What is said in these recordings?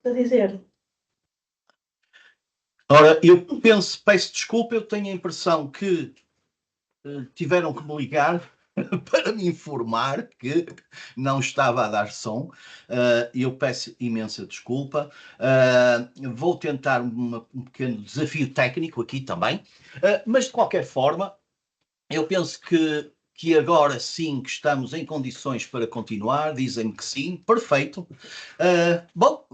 a dizer. Ora, eu peço desculpa, eu tenho a impressão que tiveram que me ligar para me informar que não estava a dar som. Eu peço imensa desculpa. Vou tentar um pequeno desafio técnico aqui também, mas de qualquer forma, eu penso que agora sim que estamos em condições para continuar, dizem-me que sim, perfeito. Bom,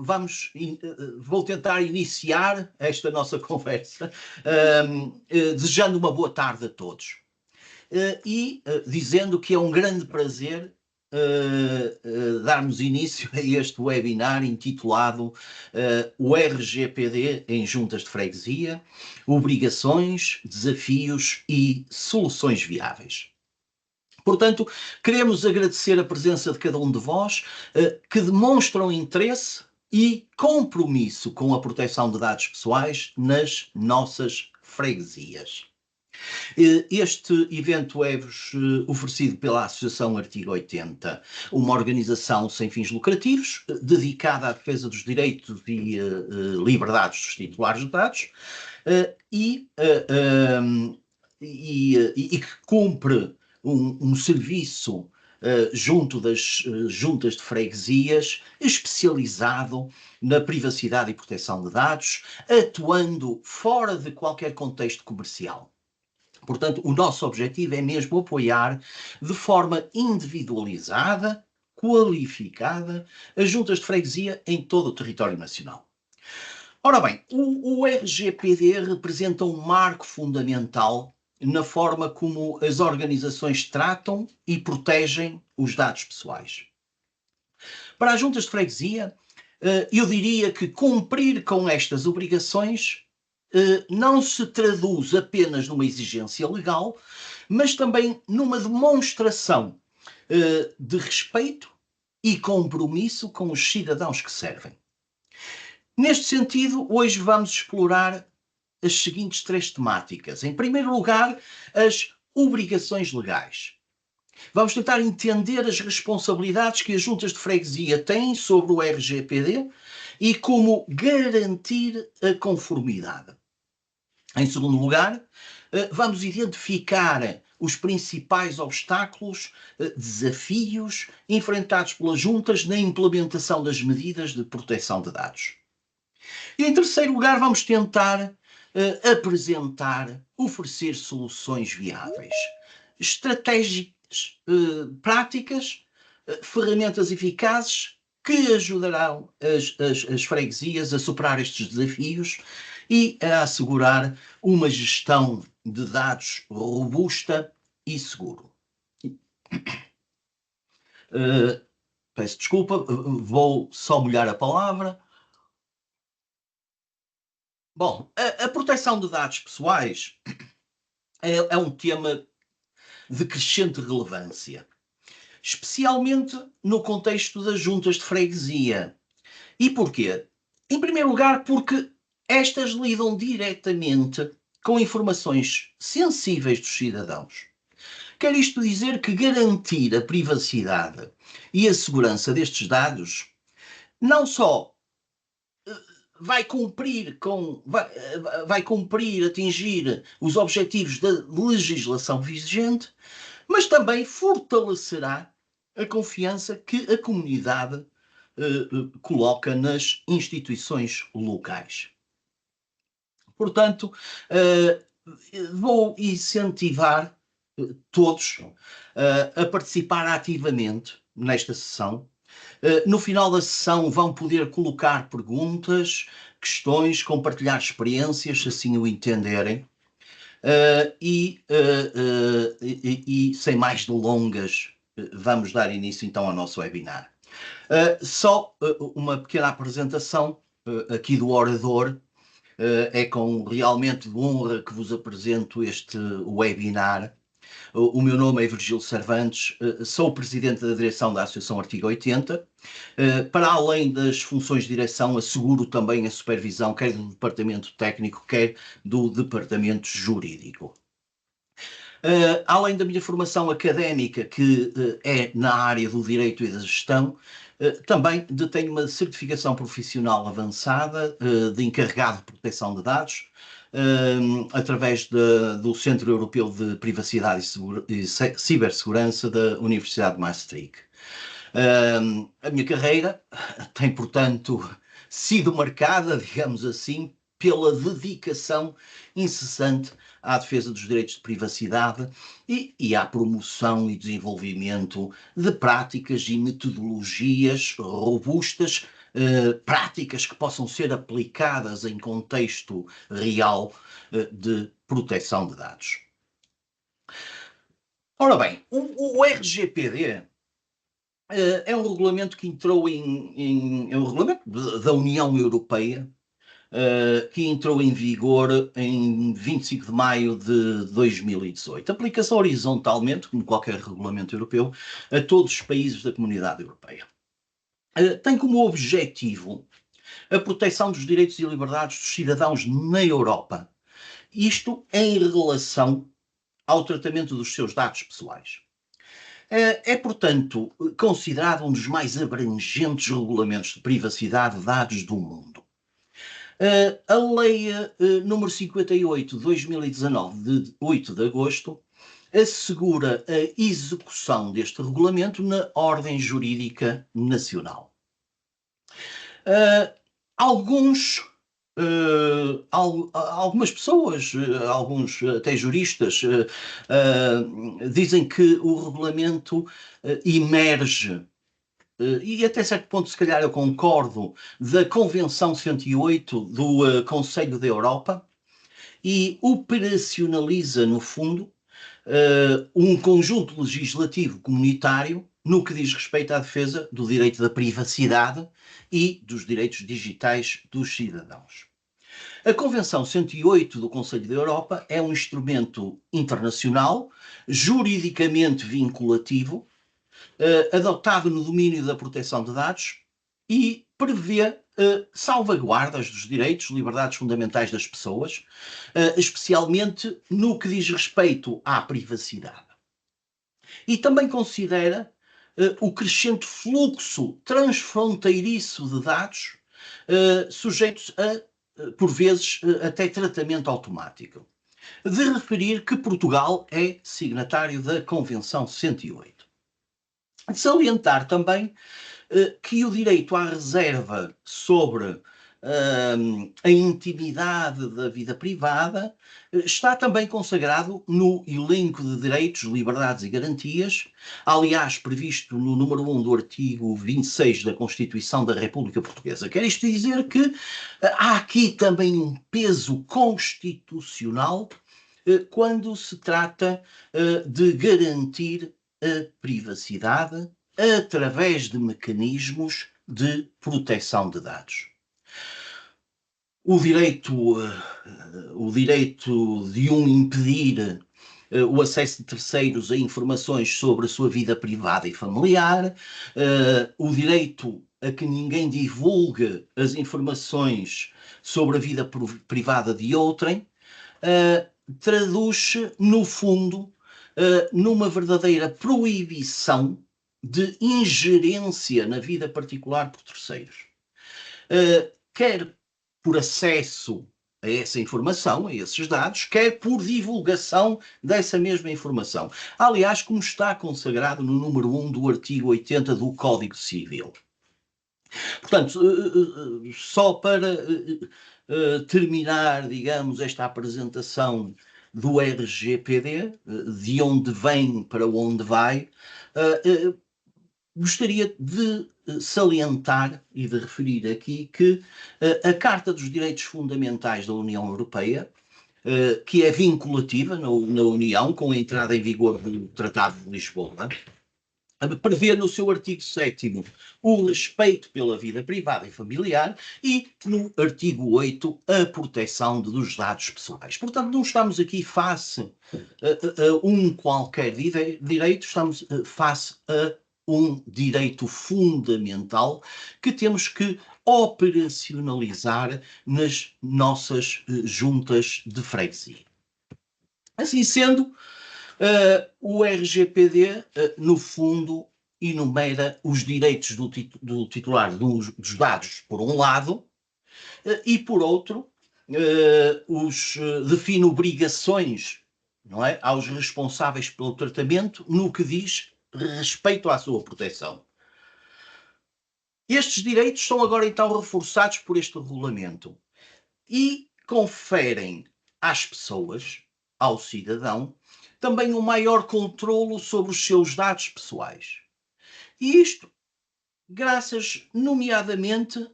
vou tentar iniciar esta nossa conversa desejando uma boa tarde a todos e dizendo que é um grande prazer darmos início a este webinar intitulado o RGPD em Juntas de Freguesia, Obrigações, Desafios e Soluções Viáveis. Portanto, queremos agradecer a presença de cada um de vós que demonstram interesse e compromisso com a proteção de dados pessoais nas nossas freguesias. Este evento é-vos oferecido pela Associação Artigo 80, uma organização sem fins lucrativos, dedicada à defesa dos direitos e liberdades dos titulares de dados e que cumpre um serviço junto das juntas de freguesias, especializado na privacidade e proteção de dados, atuando fora de qualquer contexto comercial. Portanto, o nosso objetivo é mesmo apoiar de forma individualizada, qualificada, as juntas de freguesia em todo o território nacional. Ora bem, o RGPD representa um marco fundamental na forma como as organizações tratam e protegem os dados pessoais. Para as juntas de freguesia, eu diria que cumprir com estas obrigações não se traduz apenas numa exigência legal, mas também numa demonstração de respeito e compromisso com os cidadãos que servem. Neste sentido, hoje vamos explorar as seguintes três temáticas. Em primeiro lugar, as obrigações legais. Vamos tentar entender as responsabilidades que as juntas de freguesia têm sobre o RGPD e como garantir a conformidade. Em segundo lugar, vamos identificar os principais obstáculos, desafios enfrentados pelas juntas na implementação das medidas de proteção de dados. E em terceiro lugar, vamos tentar apresentar, oferecer soluções viáveis, estratégias práticas, ferramentas eficazes que ajudarão as freguesias a superar estes desafios e a assegurar uma gestão de dados robusta e seguro. Peço desculpa, vou só molhar a palavra. Bom, a proteção de dados pessoais é um tema de crescente relevância, especialmente no contexto das juntas de freguesia. E porquê? Em primeiro lugar, porque estas lidam diretamente com informações sensíveis dos cidadãos. Quer isto dizer que garantir a privacidade e a segurança destes dados não só vai atingir os objetivos da legislação vigente, mas também fortalecerá a confiança que a comunidade coloca nas instituições locais. Portanto, vou incentivar todos a participar ativamente nesta sessão. No final da sessão vão poder colocar perguntas, questões, compartilhar experiências, se assim o entenderem. E sem mais delongas, vamos dar início então ao nosso webinar. Só uma pequena apresentação aqui do orador. É com realmente honra que vos apresento este webinar. O meu nome é Virgílio Cervantes, sou o presidente da direção da Associação Artigo 80. Para além das funções de direção, asseguro também a supervisão, quer do departamento técnico, quer do departamento jurídico. Além da minha formação académica, que é na área do direito e da gestão, Também detém uma certificação profissional avançada de encarregado de proteção de dados, através do Centro Europeu de Privacidade e Cibersegurança da Universidade de Maastricht. A minha carreira tem, portanto, sido marcada, digamos assim, pela dedicação incessante à defesa dos direitos de privacidade e à promoção e desenvolvimento de práticas e metodologias robustas, práticas que possam ser aplicadas em contexto real de proteção de dados. Ora bem, o RGPD é um regulamento que entrou é um regulamento da União Europeia, que entrou em vigor em 25 de maio de 2018. Aplicação horizontalmente, como qualquer regulamento europeu, a todos os países da Comunidade Europeia. Tem como objetivo a proteção dos direitos e liberdades dos cidadãos na Europa. Isto em relação ao tratamento dos seus dados pessoais. Portanto, considerado um dos mais abrangentes regulamentos de privacidade de dados do mundo. A Lei número 58 de 2019, de 8 de agosto, assegura a execução deste regulamento na ordem jurídica nacional. Algumas pessoas, alguns até juristas, dizem que o regulamento emerge, e até certo ponto, se calhar, eu concordo, da Convenção 108 do Conselho da Europa e operacionaliza, no fundo, um conjunto legislativo comunitário no que diz respeito à defesa do direito da privacidade e dos direitos digitais dos cidadãos. A Convenção 108 do Conselho da Europa é um instrumento internacional, juridicamente vinculativo, adotado no domínio da proteção de dados e prevê salvaguardas dos direitos, liberdades fundamentais das pessoas, especialmente no que diz respeito à privacidade. E também considera o crescente fluxo transfronteiriço de dados, sujeitos a, por vezes, até tratamento automático. De referir que Portugal é signatário da Convenção 108. De salientar também que o direito à reserva sobre a intimidade da vida privada está também consagrado no elenco de direitos, liberdades e garantias, aliás, previsto no número 1 do artigo 26 da Constituição da República Portuguesa. Quer isto dizer que há aqui também um peso constitucional quando se trata de garantir a privacidade através de mecanismos de proteção de dados. O direito de impedir o acesso de terceiros a informações sobre a sua vida privada e familiar, o direito a que ninguém divulgue as informações sobre a vida privada de outrem, traduz-se, no fundo, numa verdadeira proibição de ingerência na vida particular por terceiros. Quer por acesso a essa informação, a esses dados, quer por divulgação dessa mesma informação. Aliás, como está consagrado no número 1 do artigo 80 do Código Civil. Portanto, só para terminar, digamos, esta apresentação do RGPD, de onde vem para onde vai, gostaria de salientar e de referir aqui que a Carta dos Direitos Fundamentais da União Europeia, que é vinculativa na União, com a entrada em vigor do Tratado de Lisboa, prevê no seu artigo 7º o respeito pela vida privada e familiar e no artigo 8 a proteção dos dados pessoais. Portanto, não estamos aqui face a um qualquer direito, estamos face a um direito fundamental que temos que operacionalizar nas nossas juntas de freguesia. Assim sendo, o RGPD, no fundo, enumera os direitos do titular dos dados, por um lado, e por outro, define obrigações, não é, aos responsáveis pelo tratamento no que diz respeito à sua proteção. Estes direitos são agora então reforçados por este regulamento e conferem às pessoas, ao cidadão, também um maior controlo sobre os seus dados pessoais. E isto, graças, nomeadamente,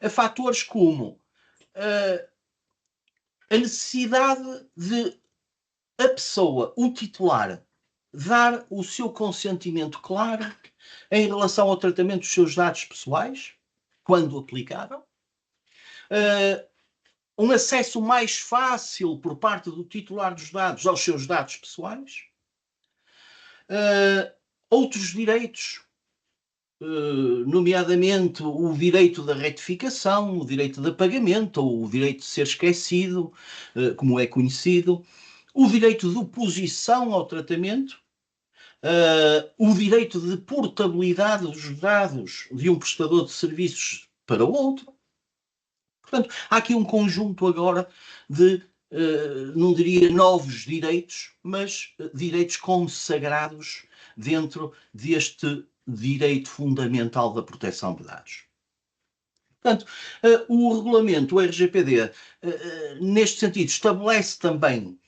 a fatores como a necessidade de a pessoa, o titular, dar o seu consentimento claro em relação ao tratamento dos seus dados pessoais, quando aplicável, um acesso mais fácil por parte do titular dos dados aos seus dados pessoais, outros direitos, nomeadamente o direito da retificação, o direito de pagamento, ou o direito de ser esquecido, como é conhecido, o direito de oposição ao tratamento, o direito de portabilidade dos dados de um prestador de serviços para o outro. Portanto, há aqui um conjunto agora de, não diria novos direitos, mas direitos consagrados dentro deste direito fundamental da proteção de dados. Portanto, o regulamento, o RGPD, neste sentido, estabelece também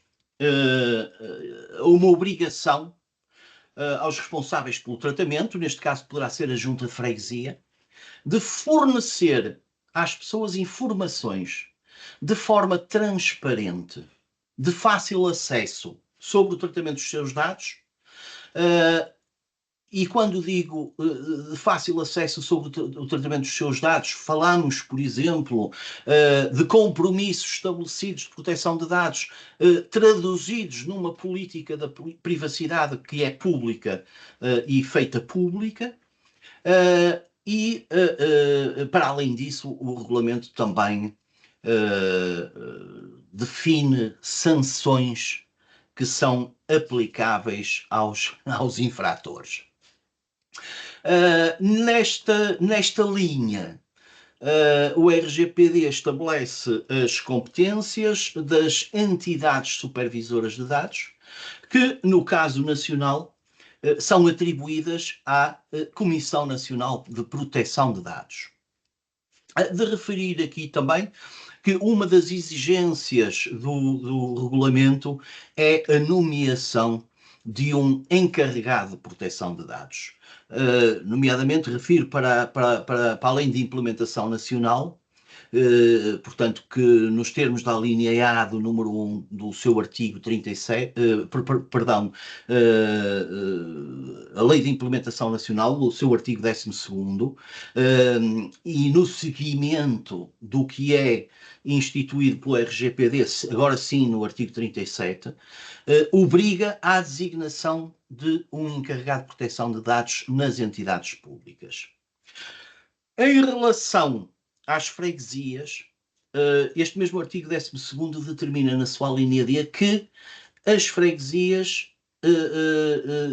uma obrigação aos responsáveis pelo tratamento, neste caso poderá ser a junta de freguesia, de fornecer às pessoas informações de forma transparente, de fácil acesso sobre o tratamento dos seus dados, e quando digo de fácil acesso sobre o tratamento dos seus dados, falamos, por exemplo, de compromissos estabelecidos de proteção de dados, traduzidos numa política da privacidade que é pública e feita pública, e, para além disso, o regulamento também define sanções que são aplicáveis aos infratores. Nesta linha, o RGPD estabelece as competências das entidades supervisoras de dados, que, no caso nacional, são atribuídas à Comissão Nacional de Proteção de Dados. De referir aqui também que uma das exigências do regulamento é a nomeação de um encarregado de proteção de dados. Nomeadamente, refiro para além de implementação nacional, portanto, que nos termos da linha A do número 1 do seu artigo 37, perdão, a Lei de Implementação Nacional, o seu artigo 12º, e no seguimento do que é instituído pelo RGPD, agora sim no artigo 37, obriga à designação de um encarregado de proteção de dados nas entidades públicas. Em relação às freguesias, este mesmo artigo 12º determina na sua linha D que as freguesias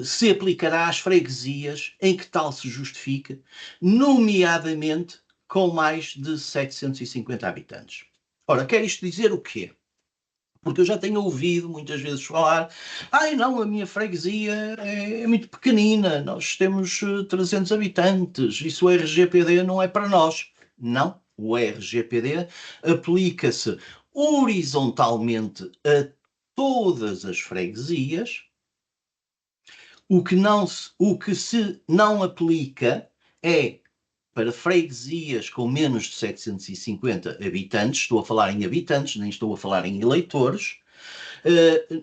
se aplicará às freguesias em que tal se justifica, nomeadamente com mais de 750 habitantes. Ora, quer isto dizer o quê? Porque eu já tenho ouvido muitas vezes falar, não, a minha freguesia é muito pequenina, nós temos 300 habitantes, isso o RGPD não é para nós. Não, o RGPD aplica-se horizontalmente a todas as freguesias. O que se não aplica é para freguesias com menos de 750 habitantes, estou a falar em habitantes, nem estou a falar em eleitores,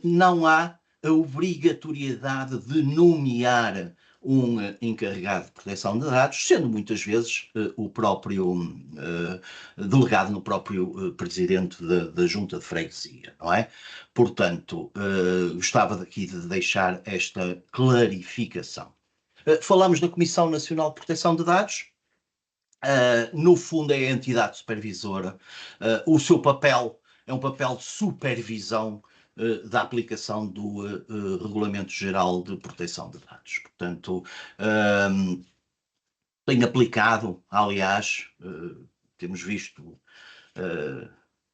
não há a obrigatoriedade de nomear um encarregado de proteção de dados, sendo muitas vezes o próprio delegado no próprio presidente da junta de freguesia, não é? Portanto, gostava aqui de deixar esta clarificação. Falamos da Comissão Nacional de Proteção de Dados. No fundo é a entidade supervisora, o seu papel é um papel de supervisão da aplicação do Regulamento Geral de Proteção de Dados. Portanto, tem aplicado, aliás, temos visto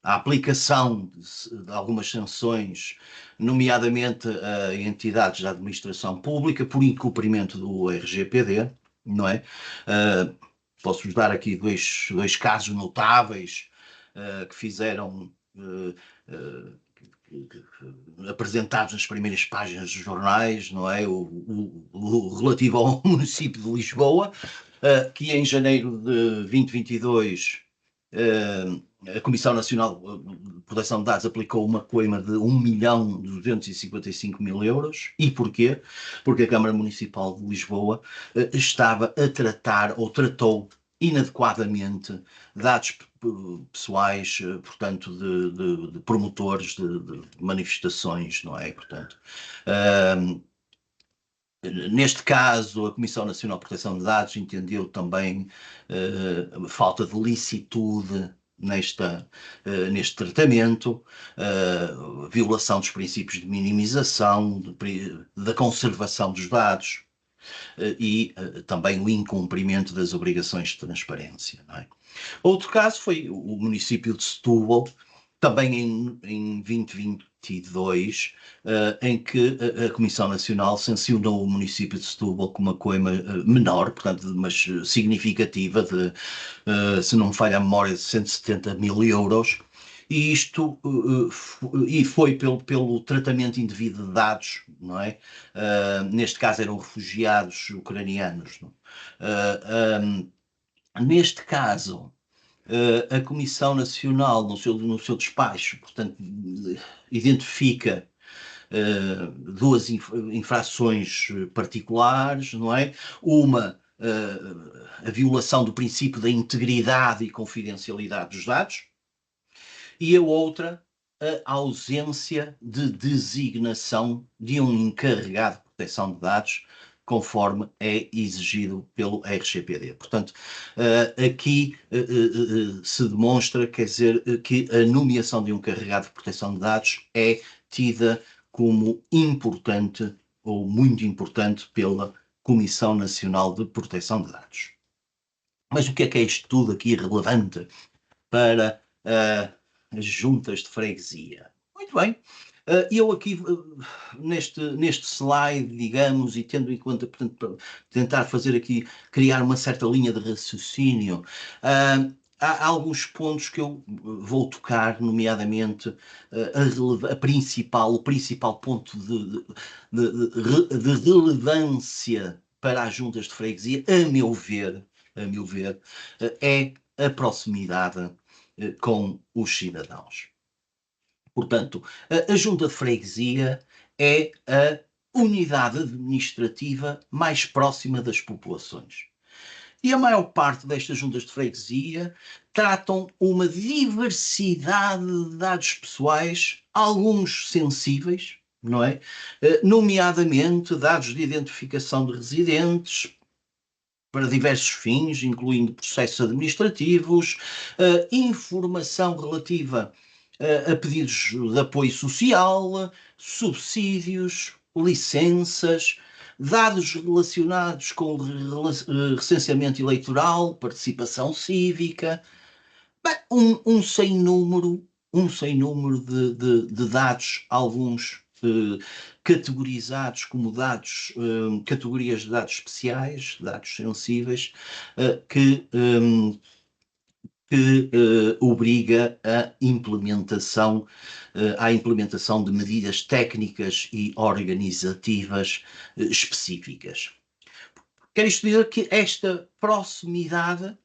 a aplicação de algumas sanções, nomeadamente a entidades da administração pública, por incumprimento do RGPD, não é? Posso-vos dar aqui dois casos notáveis que fizeram apresentados nas primeiras páginas dos jornais, não é? O relativo ao município de Lisboa, que em janeiro de 2022 a Comissão Nacional de Proteção de Dados aplicou uma coima de 1.255.000 euros. E porquê? Porque a Câmara Municipal de Lisboa estava a tratar, ou tratou inadequadamente, dados pessoais, portanto, de promotores de manifestações, não é? Portanto, neste caso, a Comissão Nacional de Proteção de Dados entendeu também falta de licitude neste tratamento, violação dos princípios de minimização, da conservação dos dados e também o incumprimento das obrigações de transparência, não é? Outro caso foi o município de Setúbal, também em 2022, em que a Comissão Nacional sancionou o município de Setúbal com uma coima menor, portanto, mas significativa, se não me falha a memória, de 170.000 euros, e isto e foi pelo tratamento indevido de dados, não é? Neste caso eram refugiados ucranianos. Não? Neste caso, a Comissão Nacional, no seu despacho, portanto, identifica duas infrações particulares, não é? Uma, a violação do princípio da integridade e confidencialidade dos dados, e a outra, a ausência de designação de um encarregado de proteção de dados, conforme é exigido pelo RGPD. Portanto, aqui se demonstra, quer dizer, que a nomeação de um encarregado de proteção de dados é tida como importante ou muito importante pela Comissão Nacional de Proteção de Dados. Mas o que é isto tudo aqui relevante para as juntas de freguesia? Muito bem. Eu aqui, neste slide, digamos, e tendo em conta, portanto, para tentar fazer aqui, criar uma certa linha de raciocínio, há alguns pontos que eu vou tocar, nomeadamente o principal ponto de relevância para as juntas de freguesia, a meu ver, é a proximidade com os cidadãos. Portanto, a junta de freguesia é a unidade administrativa mais próxima das populações. E a maior parte destas juntas de freguesia tratam uma diversidade de dados pessoais, alguns sensíveis, não é? Nomeadamente dados de identificação de residentes, para diversos fins, incluindo processos administrativos, informação relativa a pedidos de apoio social, subsídios, licenças, dados relacionados com o recenseamento eleitoral, participação cívica, bem, um sem número de dados, alguns categorizados como dados, categorias de dados especiais, dados sensíveis, que obriga à implementação de medidas técnicas e organizativas específicas. Quer isto dizer que esta proximidade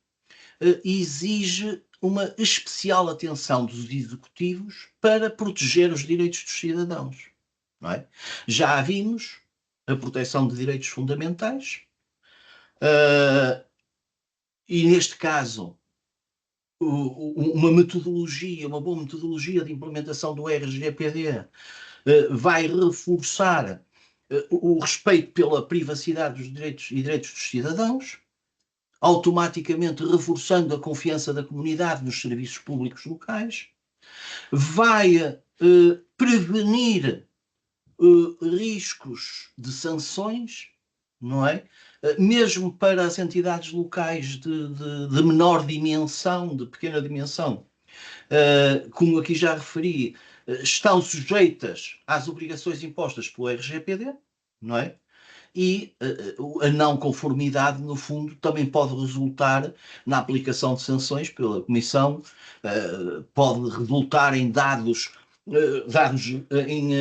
exige uma especial atenção dos executivos para proteger os direitos dos cidadãos, não é? Já vimos a proteção de direitos fundamentais, e neste caso uma boa metodologia de implementação do RGPD vai reforçar o respeito pela privacidade dos direitos e direitos dos cidadãos, automaticamente reforçando a confiança da comunidade nos serviços públicos locais, vai prevenir riscos de sanções, não é? Mesmo para as entidades locais de menor dimensão, de pequena dimensão, como aqui já referi, estão sujeitas às obrigações impostas pelo RGPD, não é? E a não conformidade, no fundo, também pode resultar na aplicação de sanções pela Comissão, pode resultar em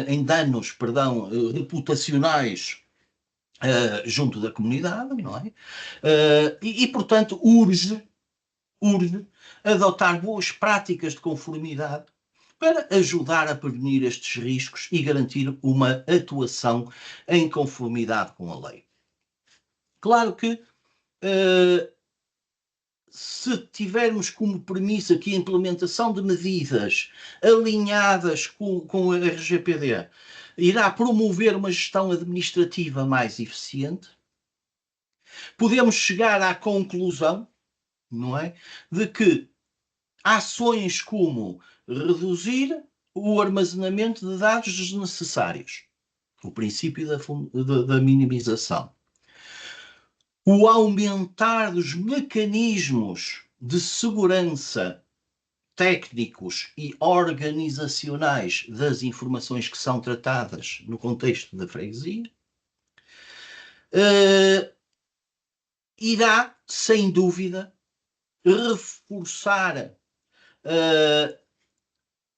em danos, perdão, reputacionais junto da comunidade, não é? Portanto, urge adotar boas práticas de conformidade para ajudar a prevenir estes riscos e garantir uma atuação em conformidade com a lei. Claro que se tivermos como premissa que a implementação de medidas alinhadas com a RGPD irá promover uma gestão administrativa mais eficiente, podemos chegar à conclusão, não é, de que ações como reduzir o armazenamento de dados desnecessários, o princípio da minimização, o aumentar dos mecanismos de segurança técnicos e organizacionais das informações que são tratadas no contexto da freguesia, irá, sem dúvida, reforçar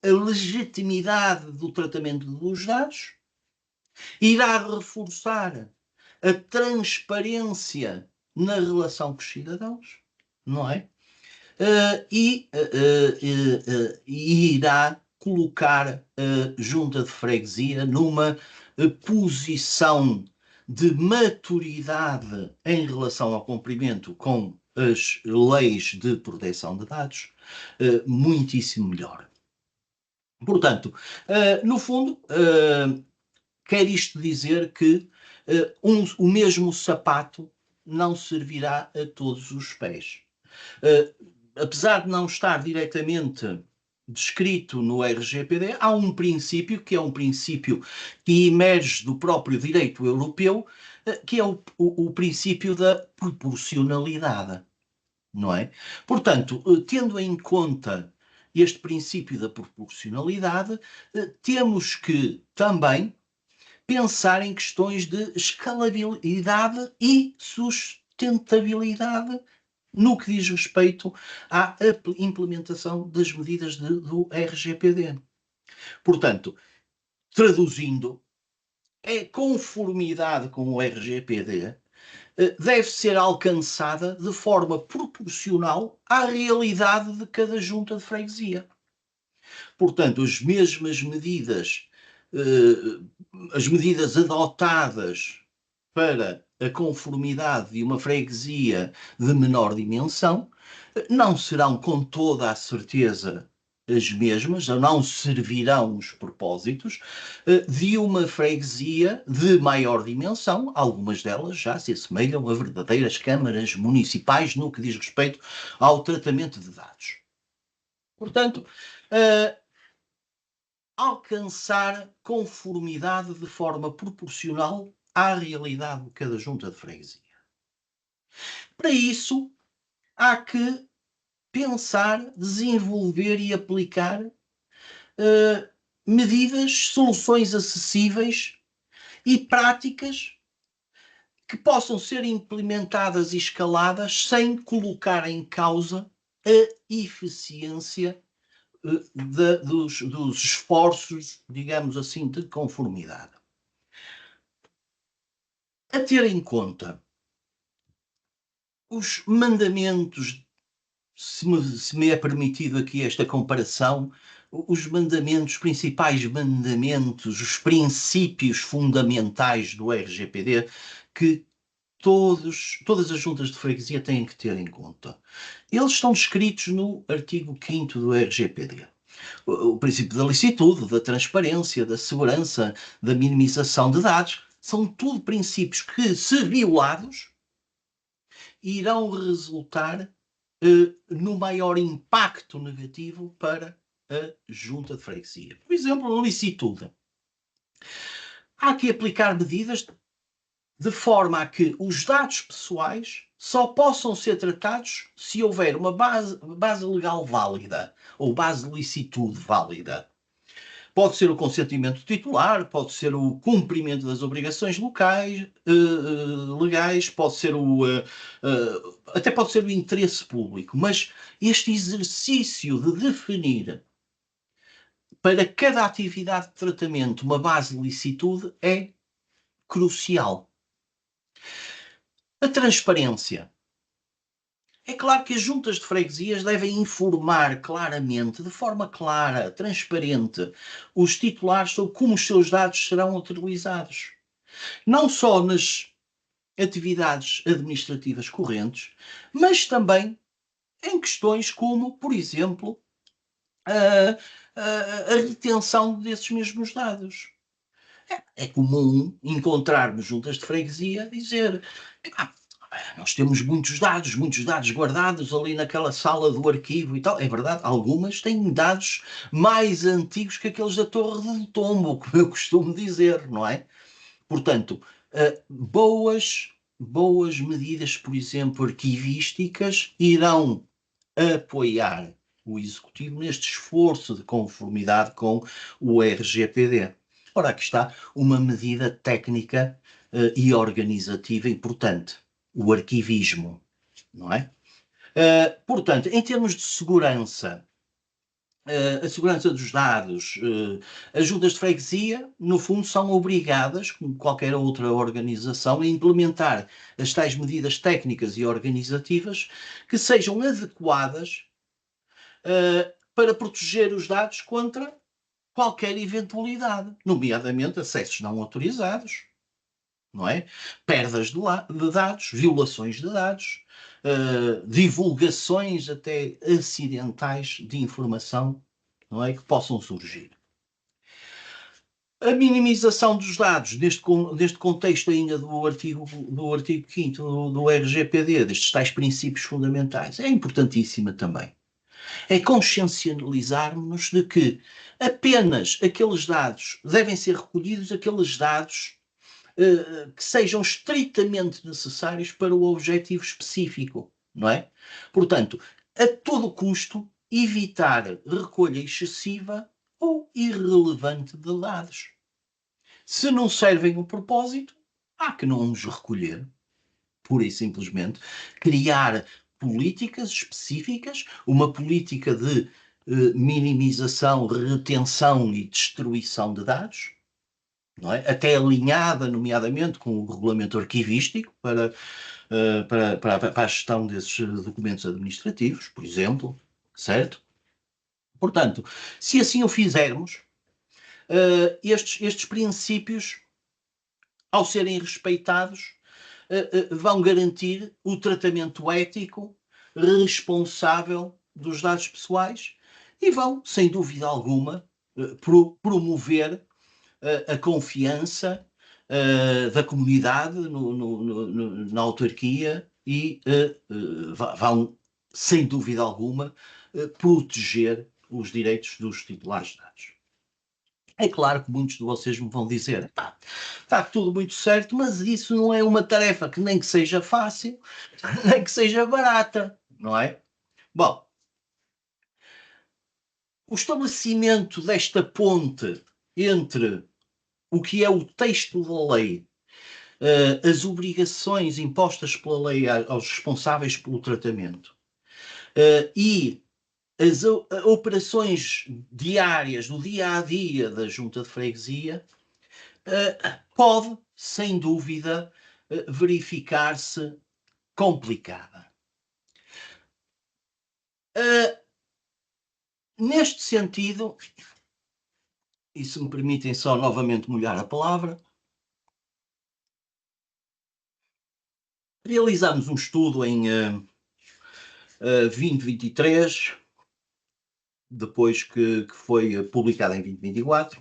a legitimidade do tratamento dos dados, irá reforçar a transparência na relação com os cidadãos, não é? E irá colocar a junta de freguesia numa posição de maturidade em relação ao cumprimento com as leis de proteção de dados muitíssimo melhor. Portanto, no fundo, quer isto dizer que o mesmo sapato não servirá a todos os pés. Apesar de não estar diretamente descrito no RGPD, há um princípio que é um princípio que emerge do próprio direito europeu, que é o princípio da proporcionalidade, não é? Portanto, tendo em conta este princípio da proporcionalidade, temos que também pensar em questões de escalabilidade e sustentabilidade no que diz respeito à implementação das medidas do RGPD. Portanto, traduzindo, a conformidade com o RGPD deve ser alcançada de forma proporcional à realidade de cada junta de freguesia. Portanto, as mesmas medidas, as medidas adotadas para a conformidade de uma freguesia de menor dimensão, não serão com toda a certeza as mesmas, ou não servirão os propósitos de uma freguesia de maior dimensão. Algumas delas já se assemelham a verdadeiras câmaras municipais no que diz respeito ao tratamento de dados. Portanto, alcançar conformidade de forma proporcional à realidade de cada junta de freguesia. Para isso, há que pensar, desenvolver e aplicar medidas, soluções acessíveis e práticas que possam ser implementadas e escaladas sem colocar em causa a eficiência dos esforços, digamos assim, de conformidade. A ter em conta os mandamentos, se me é permitido aqui esta comparação, os mandamentos, os principais mandamentos, os princípios fundamentais do RGPD que todas as juntas de freguesia têm que ter em conta. Eles estão descritos no artigo 5º do RGPD. O princípio da licitude, da transparência, da segurança, da minimização de dados, são tudo princípios que, se violados, irão resultar no maior impacto negativo para a junta de freguesia. Por exemplo, licitude. Há que aplicar medidas de forma a que os dados pessoais só possam ser tratados se houver uma base legal válida ou base de licitude válida. Pode ser o consentimento titular, pode ser o cumprimento das obrigações locais, legais, pode ser até pode ser o interesse público, mas este exercício de definir para cada atividade de tratamento uma base de licitude é crucial. A transparência. É claro que as juntas de freguesias devem informar claramente, de forma clara, transparente, os titulares sobre como os seus dados serão utilizados. Não só nas atividades administrativas correntes, mas também em questões como, por exemplo, a, a retenção desses mesmos dados. É comum encontrarmos juntas de freguesia dizer nós temos muitos dados guardados ali naquela sala do arquivo e tal. É verdade, algumas têm dados mais antigos que aqueles da Torre de Tombo, como eu costumo dizer, não é? Portanto, boas medidas, por exemplo, arquivísticas, irão apoiar o Executivo neste esforço de conformidade com o RGPD. Ora, aqui está uma medida técnica e organizativa importante, o arquivismo, não é? Portanto, em termos de segurança, a segurança dos dados, as juntas de freguesia, no fundo, são obrigadas, como qualquer outra organização, a implementar as tais medidas técnicas e organizativas que sejam adequadas para proteger os dados contra qualquer eventualidade, nomeadamente acessos não autorizados, não é? Perdas de dados, violações de dados, divulgações até acidentais de informação, não é? Que possam surgir. A minimização dos dados, neste contexto ainda do artigo 5º do RGPD, destes tais princípios fundamentais, é importantíssima também. É consciencializarmos-nos de que apenas aqueles dados devem ser recolhidos, aqueles dados que sejam estritamente necessários para o objetivo específico, não é? Portanto, a todo custo, evitar recolha excessiva ou irrelevante de dados. Se não servem o propósito, há que não os recolher, pura e simplesmente, criar políticas específicas, uma política de minimização, retenção e destruição de dados, não é? Até alinhada, nomeadamente, com o regulamento arquivístico para a gestão desses documentos administrativos, por exemplo, certo? Portanto, se assim o fizermos, estes princípios, ao serem respeitados, vão garantir o tratamento ético, responsável dos dados pessoais e vão, sem dúvida alguma, promover a confiança da comunidade na autarquia e vão, sem dúvida alguma, proteger os direitos dos titulares de dados. É claro que muitos de vocês me vão dizer, está tudo muito certo, mas isso não é uma tarefa que nem que seja fácil, nem que seja barata, não é? Bom, o estabelecimento desta ponte entre o que é o texto da lei, as obrigações impostas pela lei aos responsáveis pelo tratamento e as operações diárias, do dia a dia da junta de freguesia, pode, sem dúvida, verificar-se complicada. Neste sentido, e se me permitem só novamente molhar a palavra, realizamos um estudo em 2023, depois que foi publicado em 2024,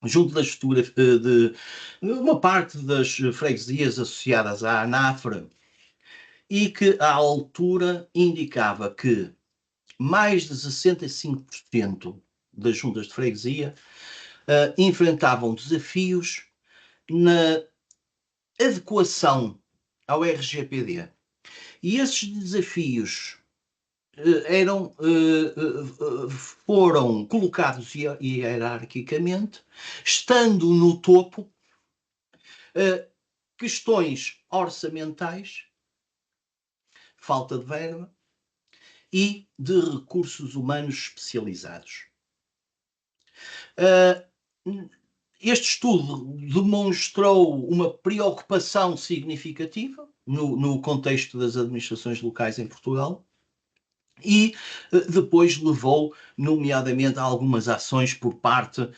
junto das de uma parte das freguesias associadas à ANAFRE, e que à altura indicava que mais de 65% das juntas de freguesia enfrentavam desafios na adequação ao RGPD. E esses desafios foram colocados hierarquicamente, estando no topo questões orçamentais, falta de verba e de recursos humanos especializados. Este estudo demonstrou uma preocupação significativa no contexto das administrações locais em Portugal e depois levou, nomeadamente, a algumas ações por parte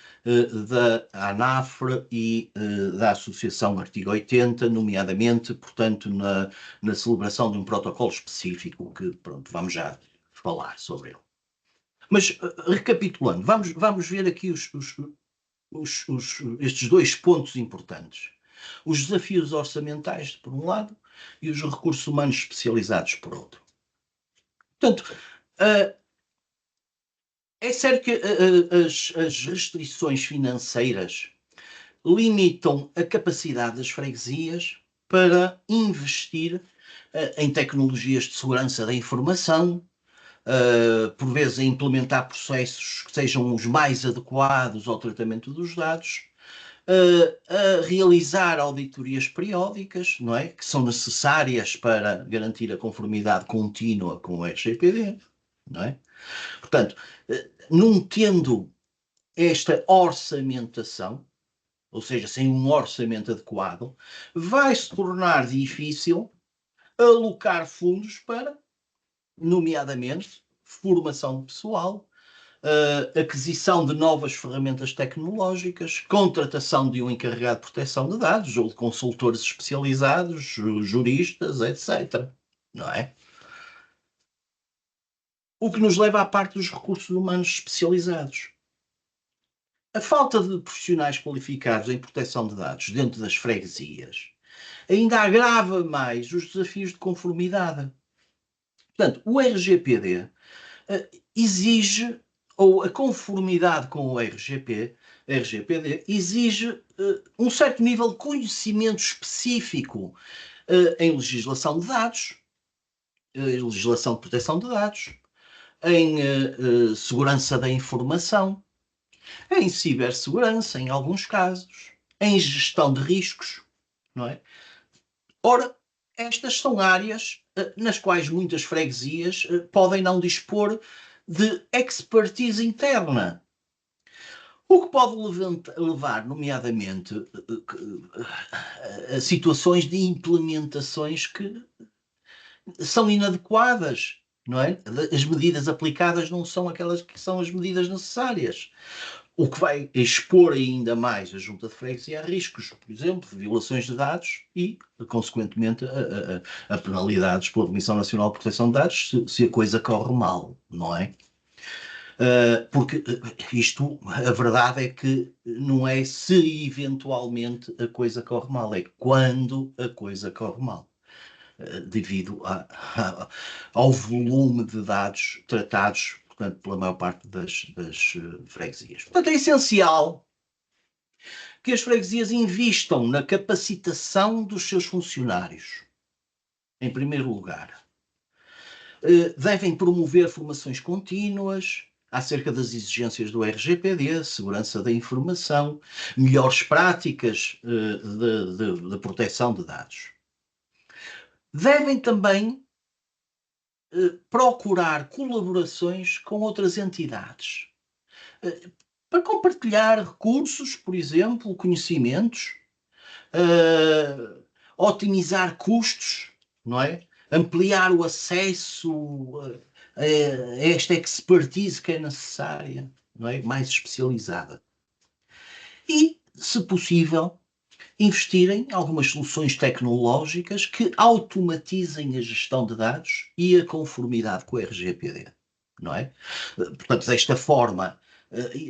da ANAFRE e da Associação Artigo 80, nomeadamente, portanto, na celebração de um protocolo específico, que, pronto, vamos já falar sobre ele. Mas, recapitulando, vamos ver aqui estes dois pontos importantes. Os desafios orçamentais, por um lado, e os recursos humanos especializados, por outro. Portanto, é certo que as restrições financeiras limitam a capacidade das freguesias para investir em tecnologias de segurança da informação, por vezes a implementar processos que sejam os mais adequados ao tratamento dos dados, a realizar auditorias periódicas, não é? Que são necessárias para garantir a conformidade contínua com o RGPD, não é? Portanto, não tendo esta orçamentação, ou seja, sem um orçamento adequado, vai se tornar difícil alocar fundos para, nomeadamente, formação de pessoal, aquisição de novas ferramentas tecnológicas, contratação de um encarregado de proteção de dados ou de consultores especializados, juristas, etc. Não é? O que nos leva à parte dos recursos humanos especializados. A falta de profissionais qualificados em proteção de dados dentro das freguesias ainda agrava mais os desafios de conformidade. Portanto, o RGPD exige, ou a conformidade com o RGPD exige um certo nível de conhecimento específico em legislação de dados, legislação de proteção de dados, em segurança da informação, em cibersegurança, em alguns casos, em gestão de riscos, não é? Ora, estas são áreas nas quais muitas freguesias podem não dispor de expertise interna. O que pode levar, nomeadamente, a situações de implementações que são inadequadas, não é? As medidas aplicadas não são aquelas que são as medidas necessárias. O que vai expor ainda mais a junta de freguesia a riscos, por exemplo, de violações de dados e, consequentemente, a penalidades pela Comissão Nacional de Proteção de Dados se a coisa corre mal, não é? Porque isto, a verdade é que não é se eventualmente a coisa corre mal, é quando a coisa corre mal, devido ao volume de dados tratados, portanto, pela maior parte das freguesias. Portanto, é essencial que as freguesias invistam na capacitação dos seus funcionários, em primeiro lugar. Devem promover formações contínuas acerca das exigências do RGPD, segurança da informação, melhores práticas de proteção de dados. Devem também procurar colaborações com outras entidades para compartilhar recursos, por exemplo, conhecimentos, otimizar custos, não é? Ampliar o acesso a esta expertise que é necessária, não é? Mais especializada. E, se possível, investir em algumas soluções tecnológicas que automatizem a gestão de dados e a conformidade com o RGPD, não é? Portanto, desta forma,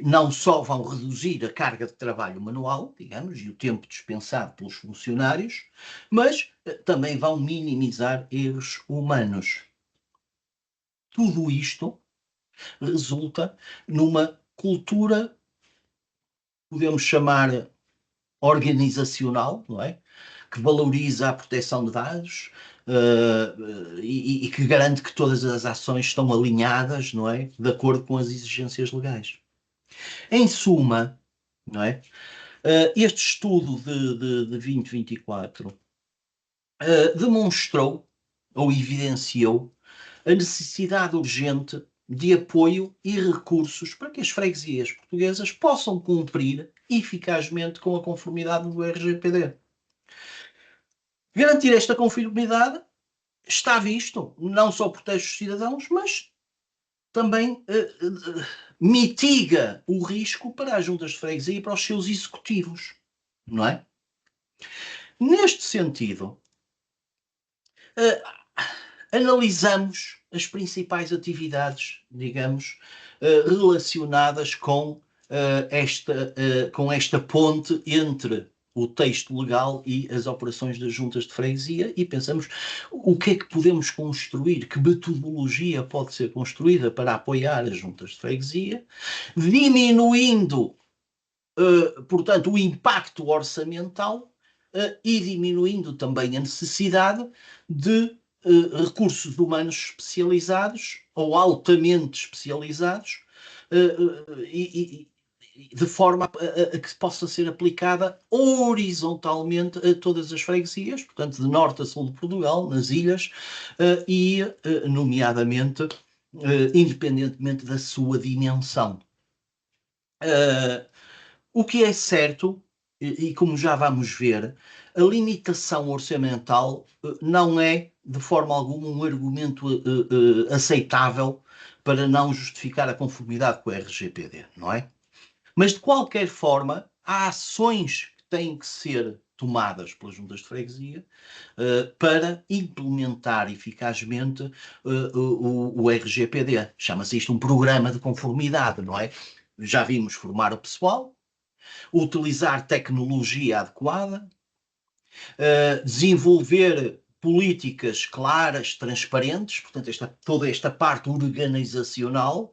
não só vão reduzir a carga de trabalho manual, digamos, e o tempo dispensado pelos funcionários, mas também vão minimizar erros humanos. Tudo isto resulta numa cultura, podemos chamar organizacional, não é? Que valoriza a proteção de dados e que garante que todas as ações estão alinhadas, não é? De acordo com as exigências legais. Em suma, não é? Este estudo de 2024 demonstrou ou evidenciou a necessidade urgente de apoio e recursos para que as freguesias portuguesas possam cumprir eficazmente com a conformidade do RGPD. Garantir esta conformidade está visto, não só protege os cidadãos, mas também mitiga o risco para as juntas de freguesia e para os seus executivos, não é? Neste sentido, uh, analisamos as principais atividades, digamos, relacionadas com esta ponte entre o texto legal e as operações das juntas de freguesia e pensamos o que é que podemos construir, que metodologia pode ser construída para apoiar as juntas de freguesia, diminuindo, portanto, o impacto orçamental e diminuindo também a necessidade de recursos humanos especializados ou altamente especializados de forma a que possa ser aplicada horizontalmente a todas as freguesias, portanto, de norte a sul de Portugal, nas ilhas, e, nomeadamente, independentemente da sua dimensão. O que é certo, e como já vamos ver, a limitação orçamental não é, de forma alguma, um argumento aceitável para não justificar a conformidade com o RGPD, não é? Mas, de qualquer forma, há ações que têm que ser tomadas pelas juntas de freguesia para implementar eficazmente o RGPD. Chama-se isto um programa de conformidade, não é? Já vimos formar o pessoal, utilizar tecnologia adequada, desenvolver políticas claras, transparentes, portanto, toda esta parte organizacional,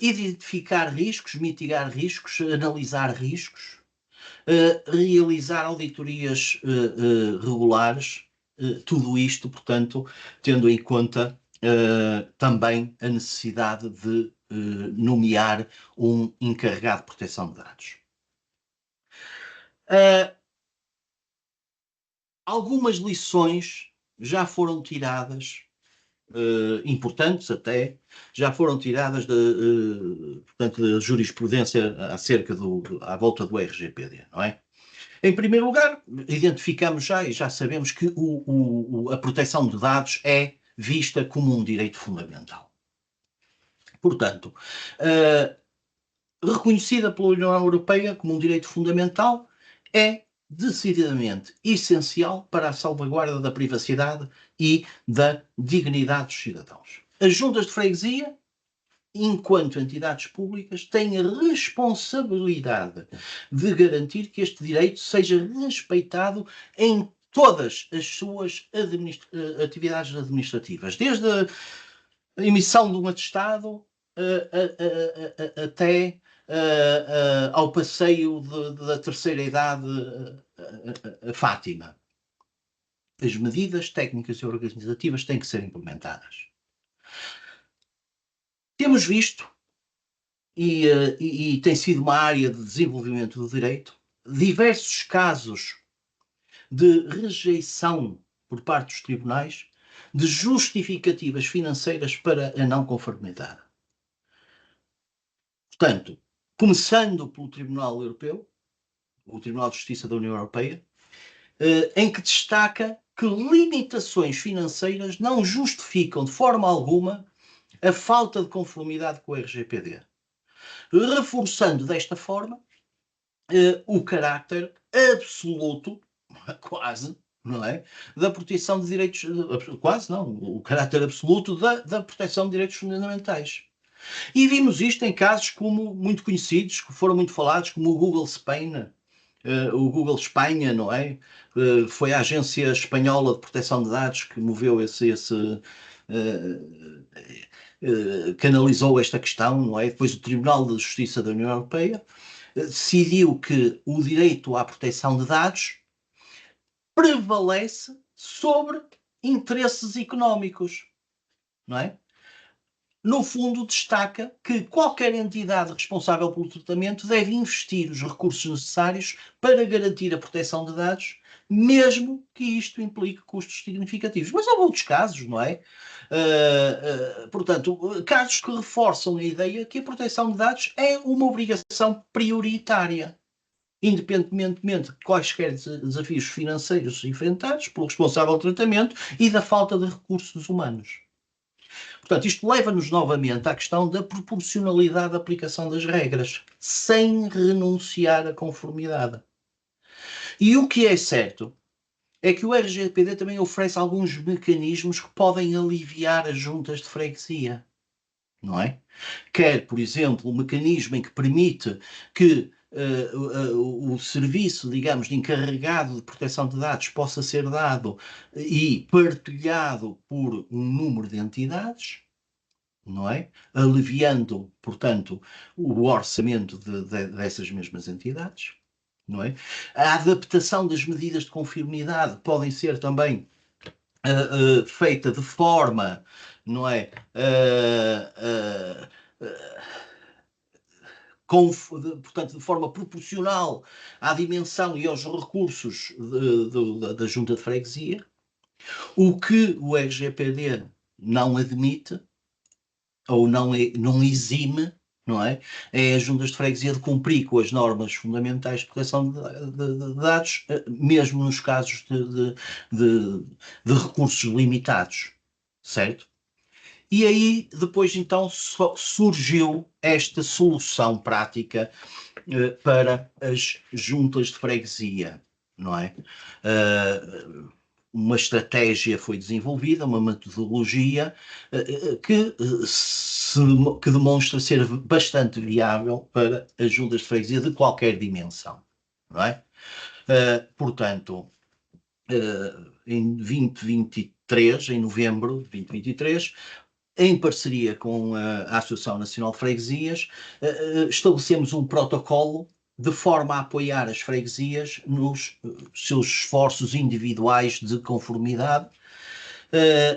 identificar riscos, mitigar riscos, analisar riscos, realizar auditorias regulares, tudo isto, portanto, tendo em conta também a necessidade de nomear um encarregado de proteção de dados. Algumas lições já foram tiradas, importantes até, já foram tiradas portanto, da jurisprudência à volta do RGPD, não é? Em primeiro lugar, identificamos já e já sabemos que a proteção de dados é vista como um direito fundamental. Portanto, reconhecida pela União Europeia como um direito fundamental, é decididamente essencial para a salvaguarda da privacidade e da dignidade dos cidadãos. As juntas de freguesia, enquanto entidades públicas, têm a responsabilidade de garantir que este direito seja respeitado em todas as suas atividades administrativas, desde a emissão de um atestado até ao passeio da terceira idade a Fátima. As medidas técnicas e organizativas têm que ser implementadas. Temos visto, e tem sido uma área de desenvolvimento do direito, diversos casos de rejeição por parte dos tribunais de justificativas financeiras para a não conformidade. Portanto, começando pelo Tribunal Europeu, o Tribunal de Justiça da União Europeia, em que destaca que limitações financeiras não justificam de forma alguma a falta de conformidade com o RGPD, reforçando desta forma o caráter absoluto, quase, não é? Da proteção de direitos, quase não, o caráter absoluto da proteção de direitos fundamentais. E vimos isto em casos como muito conhecidos, que foram muito falados, como o Google Spain, o Google Espanha, não é? Foi a Agência Espanhola de Proteção de Dados que moveu canalizou esta questão, não é? Depois o Tribunal de Justiça da União Europeia decidiu que o direito à proteção de dados prevalece sobre interesses económicos, não é? No fundo, destaca que qualquer entidade responsável pelo tratamento deve investir os recursos necessários para garantir a proteção de dados, mesmo que isto implique custos significativos. Mas há outros casos, não é? Portanto, casos que reforçam a ideia que a proteção de dados é uma obrigação prioritária, independentemente de quaisquer desafios financeiros enfrentados pelo responsável do tratamento e da falta de recursos humanos. Portanto, isto leva-nos novamente à questão da proporcionalidade da aplicação das regras, sem renunciar à conformidade. E o que é certo é que o RGPD também oferece alguns mecanismos que podem aliviar as juntas de freguesia, não é? Quer, por exemplo, um mecanismo em que permite que o serviço, digamos, de encarregado de proteção de dados possa ser dado e partilhado por um número de entidades, não é? Aliviando, portanto, o orçamento dessas mesmas entidades, não é? A adaptação das medidas de conformidade podem ser também feita de forma, não é? Portanto, de forma proporcional à dimensão e aos recursos da junta de freguesia, o que o RGPD não admite ou não exime, não é? É as juntas de freguesia de cumprir com as normas fundamentais de proteção de dados, mesmo nos casos de recursos limitados, certo? E aí, depois, então, surgiu esta solução prática para as juntas de freguesia, não é? Uma estratégia foi desenvolvida, uma metodologia que demonstra ser bastante viável para as juntas de freguesia de qualquer dimensão, não é? Portanto, em 2023, em novembro de 2023, em parceria com a Associação Nacional de Freguesias, estabelecemos um protocolo de forma a apoiar as freguesias nos seus esforços individuais de conformidade,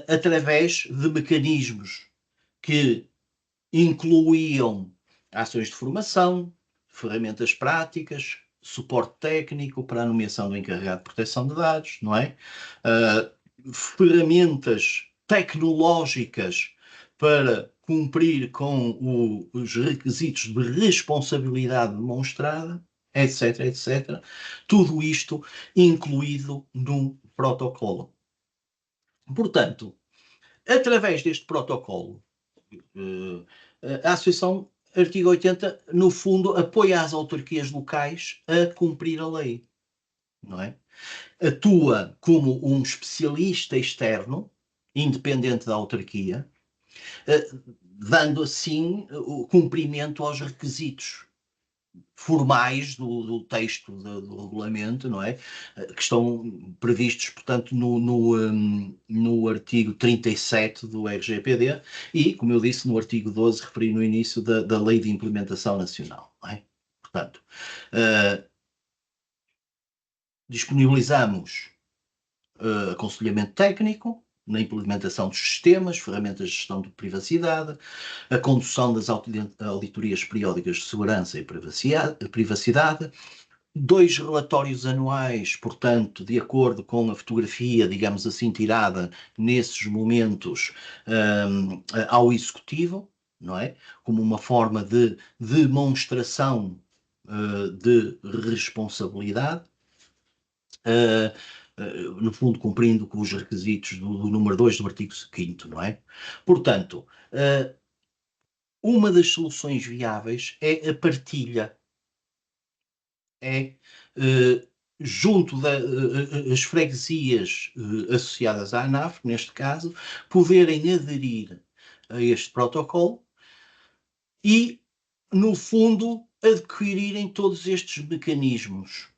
através de mecanismos que incluíam ações de formação, ferramentas práticas, suporte técnico para a nomeação do encarregado de proteção de dados, não é? Ferramentas tecnológicas para cumprir com os requisitos de responsabilidade demonstrada, etc, etc. Tudo isto incluído num protocolo. Portanto, através deste protocolo, a Associação Artigo 80, no fundo, apoia as autarquias locais a cumprir a lei, não é? Atua como um especialista externo, independente da autarquia, dando assim o cumprimento aos requisitos formais do texto do regulamento, não é? Que estão previstos, portanto, no artigo 37 do RGPD e, como eu disse, no artigo 12, referi no início, da Lei de Implementação Nacional, não é? Portanto, disponibilizamos aconselhamento técnico na implementação dos sistemas, ferramentas de gestão de privacidade, a condução das auditorias periódicas de segurança e privacidade, 2 relatórios anuais, portanto, de acordo com a fotografia, digamos assim, tirada nesses momentos ao Executivo, não é? Como uma forma de demonstração de responsabilidade. No fundo, cumprindo com os requisitos do número 2 do artigo 5º, não é? Portanto, uma das soluções viáveis é a partilha. É junto das freguesias associadas à ANAF, neste caso, poderem aderir a este protocolo e, no fundo, adquirirem todos estes mecanismos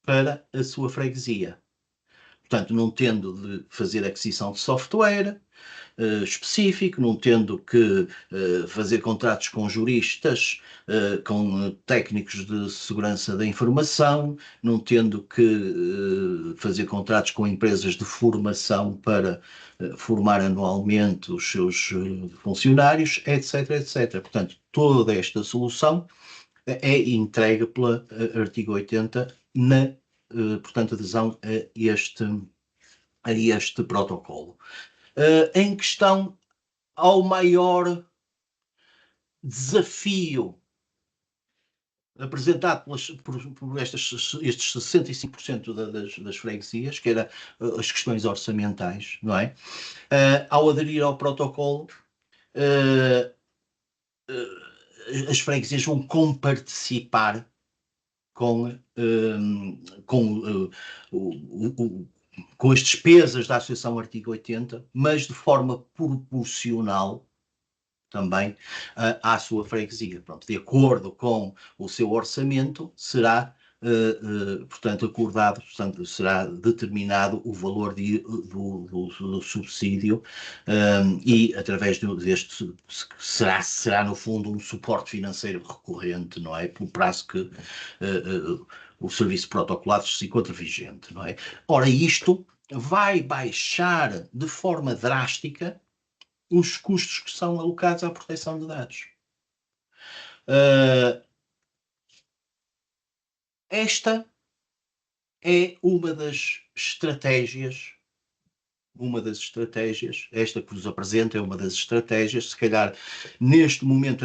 para a sua freguesia. portanto, não tendo de fazer aquisição de software específico, não tendo que fazer contratos com juristas, com técnicos de segurança da informação, não tendo que fazer contratos com empresas de formação para formar anualmente os seus funcionários, etc, etc. Portanto, toda esta solução é entregue pela artigo 80 na, portanto, adesão a este protocolo. Em questão ao maior desafio apresentado por estes 65% das freguesias, que era as questões orçamentais, não é? Ao aderir ao protocolo, as freguesias vão comparticipar com, com as despesas da Associação Artigo 80, mas de forma proporcional também à sua freguesia. Pronto, de acordo com o seu orçamento, será, portanto, acordado, portanto, será determinado o valor do subsídio e, através deste, será, no fundo, um suporte financeiro recorrente, não é? Pelo prazo que o serviço protocolado se encontra vigente, não é? Ora, isto vai baixar de forma drástica os custos que são alocados à proteção de dados. Esta é uma das estratégias, esta que vos apresento é uma das estratégias, se calhar neste momento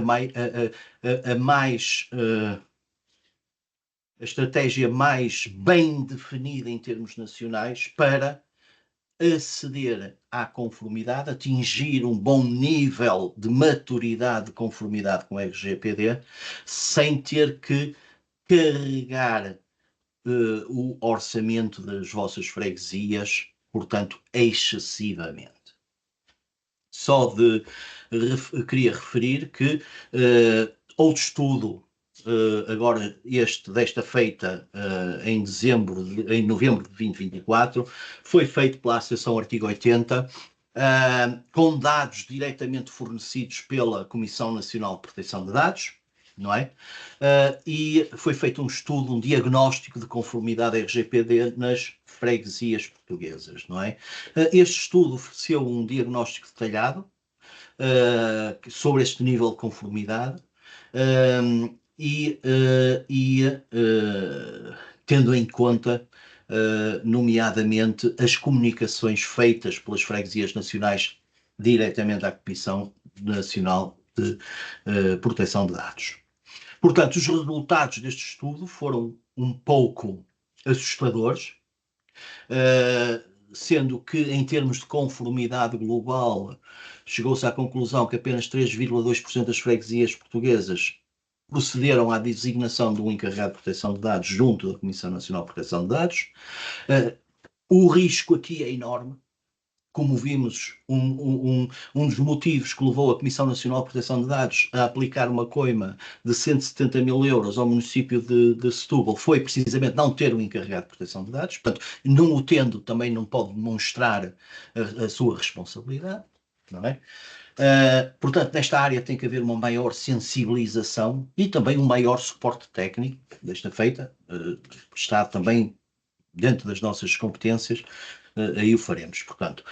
a estratégia mais bem definida em termos nacionais para aceder à conformidade, atingir um bom nível de maturidade de conformidade com o RGPD, sem ter que carregar o orçamento das vossas freguesias, portanto, excessivamente. Só queria referir que outro estudo, agora desta feita em novembro de 2024, foi feito pela Associação Artigo 80, com dados diretamente fornecidos pela Comissão Nacional de Proteção de Dados, não é? E foi feito um estudo, um diagnóstico de conformidade RGPD nas freguesias portuguesas, não é? Este estudo ofereceu um diagnóstico detalhado sobre este nível de conformidade tendo em conta, nomeadamente, as comunicações feitas pelas freguesias nacionais diretamente à Comissão Nacional de Proteção de Dados. Portanto, os resultados deste estudo foram um pouco assustadores, sendo que, em termos de conformidade global, chegou-se à conclusão que apenas 3,2% das freguesias portuguesas procederam à designação de um encarregado de proteção de dados junto da Comissão Nacional de Proteção de Dados. O risco aqui é enorme. Como vimos, um dos motivos que levou a Comissão Nacional de Proteção de Dados a aplicar uma coima de 170 mil euros ao município de Setúbal foi precisamente não ter um encarregado de proteção de dados. Portanto, não o tendo, também não pode demonstrar a sua responsabilidade, não é? Portanto, nesta área tem que haver uma maior sensibilização e também um maior suporte técnico desta feita, está também dentro das nossas competências, aí o faremos. Portanto,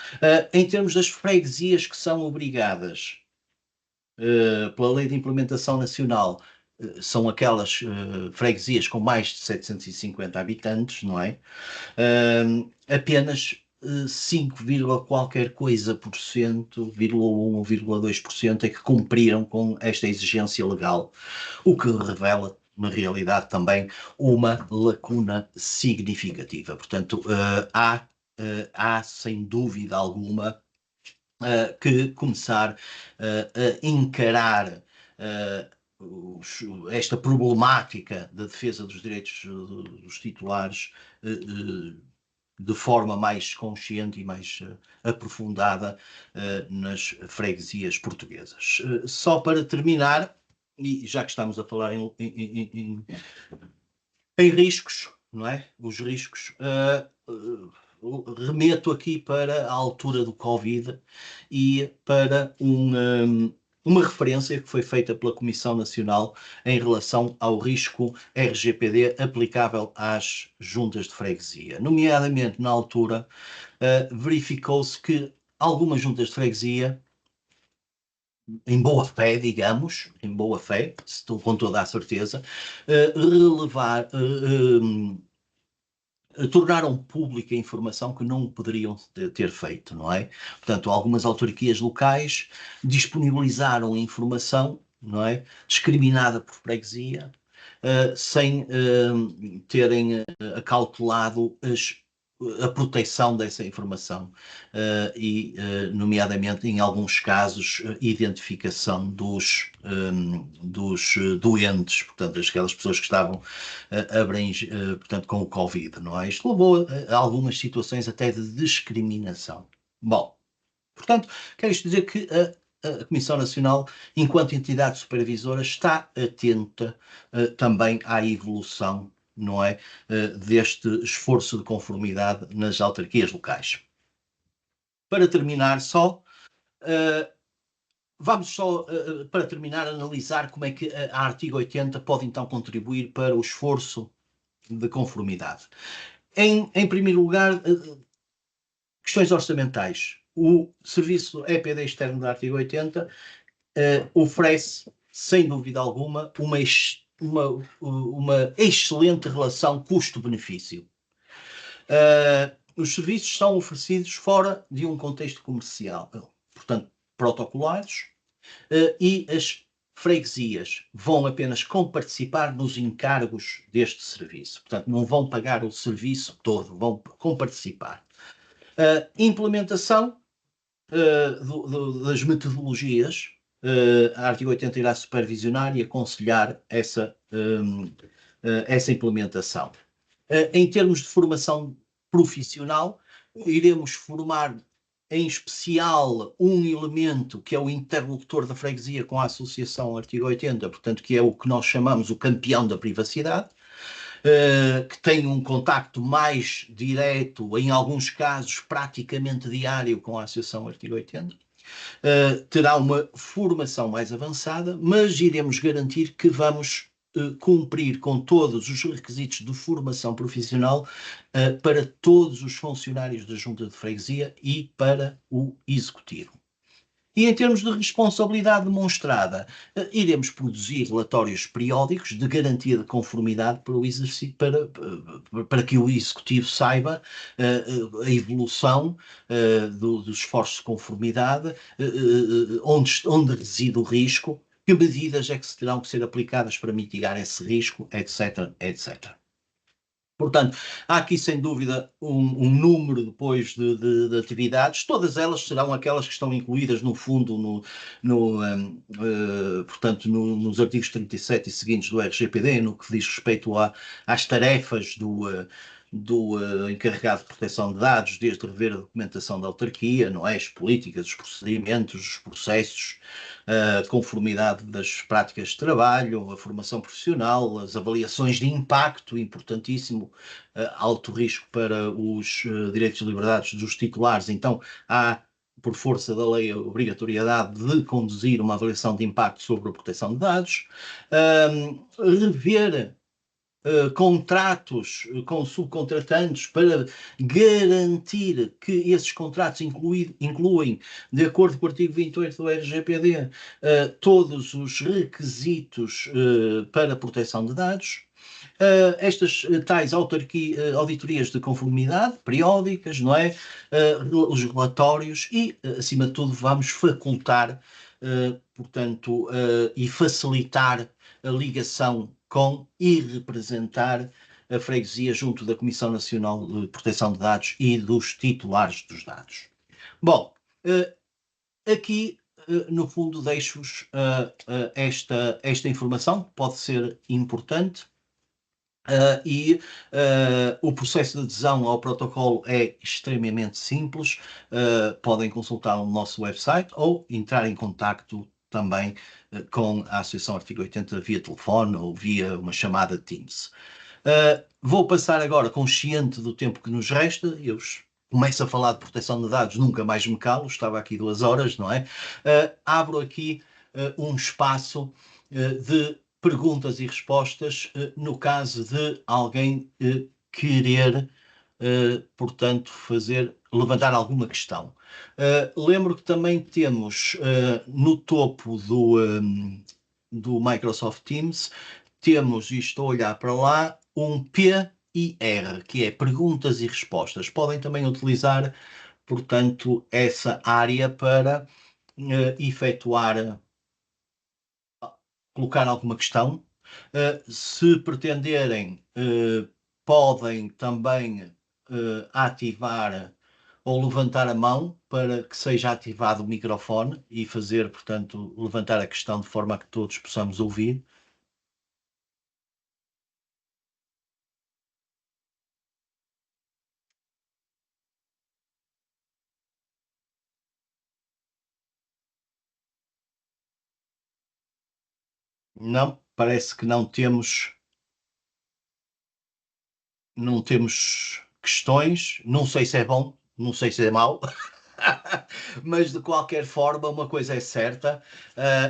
em termos das freguesias que são obrigadas pela Lei de Implementação Nacional, são aquelas freguesias com mais de 750 habitantes, não é? Apenas 5, qualquer coisa por cento, 1,1 ou 2% é que cumpriram com esta exigência legal, o que revela na realidade também uma lacuna significativa. Portanto, há sem dúvida alguma que começar a encarar esta problemática da defesa dos direitos dos titulares de forma mais consciente e mais aprofundada nas freguesias portuguesas. Só para terminar, e já que estamos a falar em riscos, não é? Os riscos, remeto aqui para a altura do Covid e para uma referência que foi feita pela Comissão Nacional em relação ao risco RGPD aplicável às juntas de freguesia. Nomeadamente, na altura, verificou-se que algumas juntas de freguesia, em boa fé, digamos, em boa fé, estou com toda a certeza, tornaram pública a informação que não poderiam ter feito, não é? Portanto, algumas autarquias locais disponibilizaram a informação, não é? Discriminada por freguesia, sem terem acautelado a proteção dessa informação nomeadamente, em alguns casos, identificação dos doentes, portanto, aquelas pessoas que estavam portanto, com o Covid, não é? Isto levou a algumas situações até de discriminação. Bom, portanto, quero isto dizer que a Comissão Nacional, enquanto entidade supervisora, está atenta também à evolução, não é, deste esforço de conformidade nas autarquias locais. Para terminar só, vamos só, para terminar, analisar como é que a artigo 80 pode então contribuir para o esforço de conformidade. Em primeiro lugar, questões orçamentais. O serviço EPD externo do artigo 80 oferece, sem dúvida alguma, uma excelente relação custo-benefício. Os serviços são oferecidos fora de um contexto comercial, portanto, protocolados, e as freguesias vão apenas comparticipar nos encargos deste serviço. Portanto, não vão pagar o serviço todo, vão comparticipar. Implementação das metodologias, a artigo 80 irá supervisionar e aconselhar essa implementação. Em termos de formação profissional, iremos formar em especial um elemento que é o interlocutor da freguesia com a associação artigo 80, portanto, que é o que nós chamamos o campeão da privacidade, que tem um contacto mais direto, em alguns casos praticamente diário, com a associação artigo 80. Terá uma formação mais avançada, mas iremos garantir que vamos cumprir com todos os requisitos de formação profissional para todos os funcionários da Junta de Freguesia e para o Executivo. E em termos de responsabilidade demonstrada, iremos produzir relatórios periódicos de garantia de conformidade para o exercício, para que o Executivo saiba a evolução dos esforços de conformidade, onde reside o risco, que medidas é que terão que ser aplicadas para mitigar esse risco, etc, etc. Portanto, há aqui sem dúvida um número depois de atividades, todas elas serão aquelas que estão incluídas no fundo, portanto, nos artigos 37 e seguintes do RGPD, no que diz respeito às tarefas do encarregado de proteção de dados, desde rever a documentação da autarquia, não é? As políticas, os procedimentos, os processos, a conformidade das práticas de trabalho, a formação profissional, as avaliações de impacto, importantíssimo, alto risco para os direitos e liberdades dos titulares. Então, há, por força da lei, a obrigatoriedade de conduzir uma avaliação de impacto sobre a proteção de dados, rever contratos com subcontratantes para garantir que esses contratos incluem, de acordo com o artigo 28 do RGPD, todos os requisitos para proteção de dados. Estas tais auditorias de conformidade periódicas, não é? Os relatórios e, acima de tudo, vamos facultar, portanto, e facilitar a ligação com e representar a freguesia junto da Comissão Nacional de Proteção de Dados e dos titulares dos dados. Bom, aqui, no fundo, deixo-vos esta informação, que pode ser importante. O processo de adesão ao protocolo é extremamente simples. Podem consultar o nosso website ou entrar em contacto também com a Associação Artigo 80 via telefone ou via uma chamada Teams. Vou passar agora, consciente do tempo que nos resta, eu começo a falar de proteção de dados, nunca mais me calo, estava aqui 2 horas, não é? Abro aqui um espaço de perguntas e respostas, no caso de alguém querer, portanto, levantar alguma questão. Lembro que também temos no topo do Microsoft Teams, temos, e estou a olhar para lá, um PIR, que é perguntas e respostas. Podem também utilizar, portanto, essa área para efetuar, colocar alguma questão. Se pretenderem, podem também ativar ou levantar a mão para que seja ativado o microfone e fazer, portanto, levantar a questão de forma a que todos possamos ouvir. Não, parece que não temos questões. Não sei se é bom, não sei se é mau. Mas de qualquer forma, uma coisa é certa,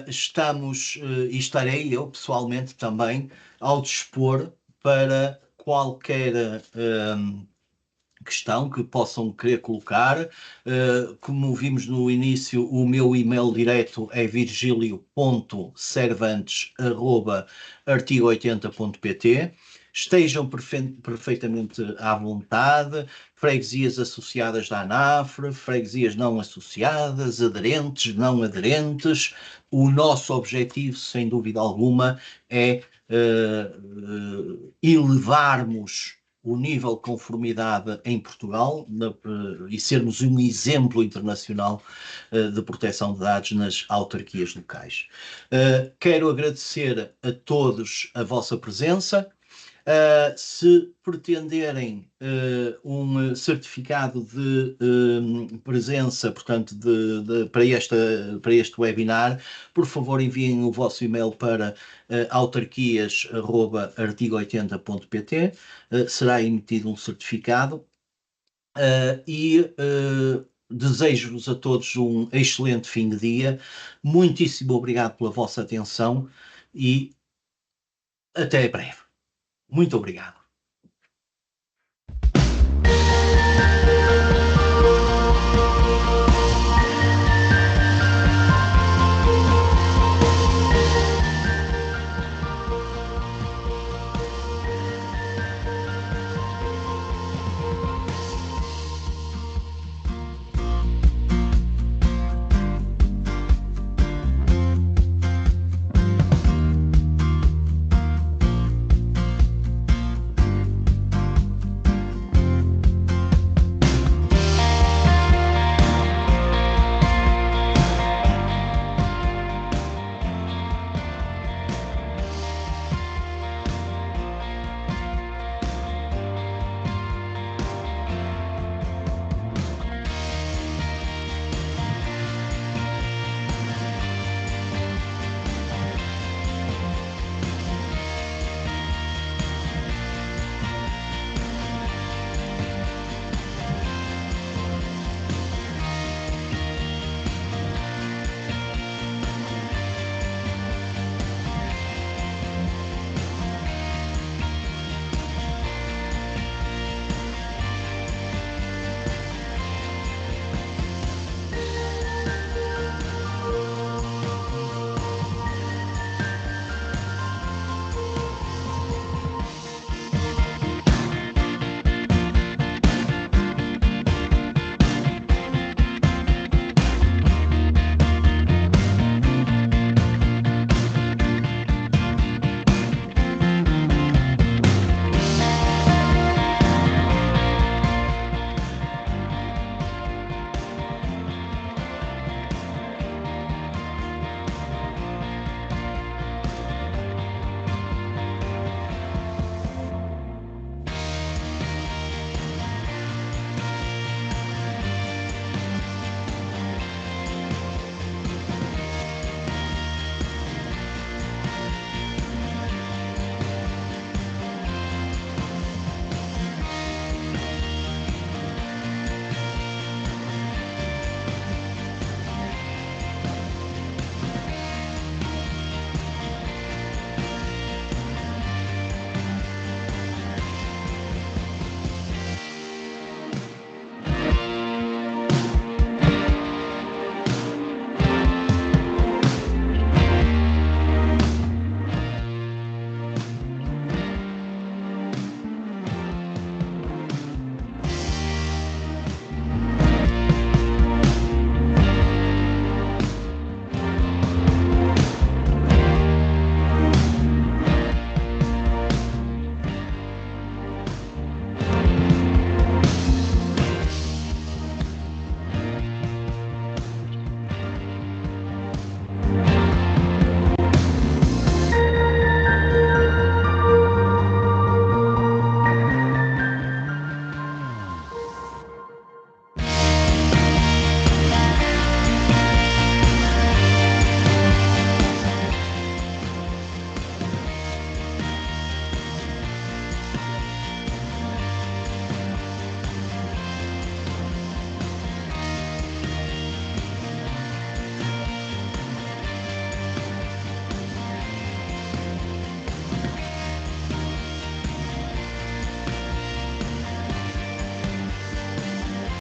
estamos, e estarei eu pessoalmente também ao dispor para qualquer questão que possam querer colocar. Como vimos no início, o meu e-mail direto é virgilio.cervantes@artigo80.pt. Estejam perfeitamente à vontade. Freguesias associadas da ANAFRE, freguesias não associadas, aderentes, não aderentes. O nosso objetivo, sem dúvida alguma, é elevarmos o nível de conformidade em Portugal e sermos um exemplo internacional de proteção de dados nas autarquias locais. Quero agradecer a todos a vossa presença. Se pretenderem um certificado de presença, portanto, para este webinar, por favor enviem o vosso e-mail para autarquias@artigo80.pt. Será emitido um certificado e desejo-vos a todos um excelente fim de dia. Muitíssimo obrigado pela vossa atenção e até breve. Muito obrigado.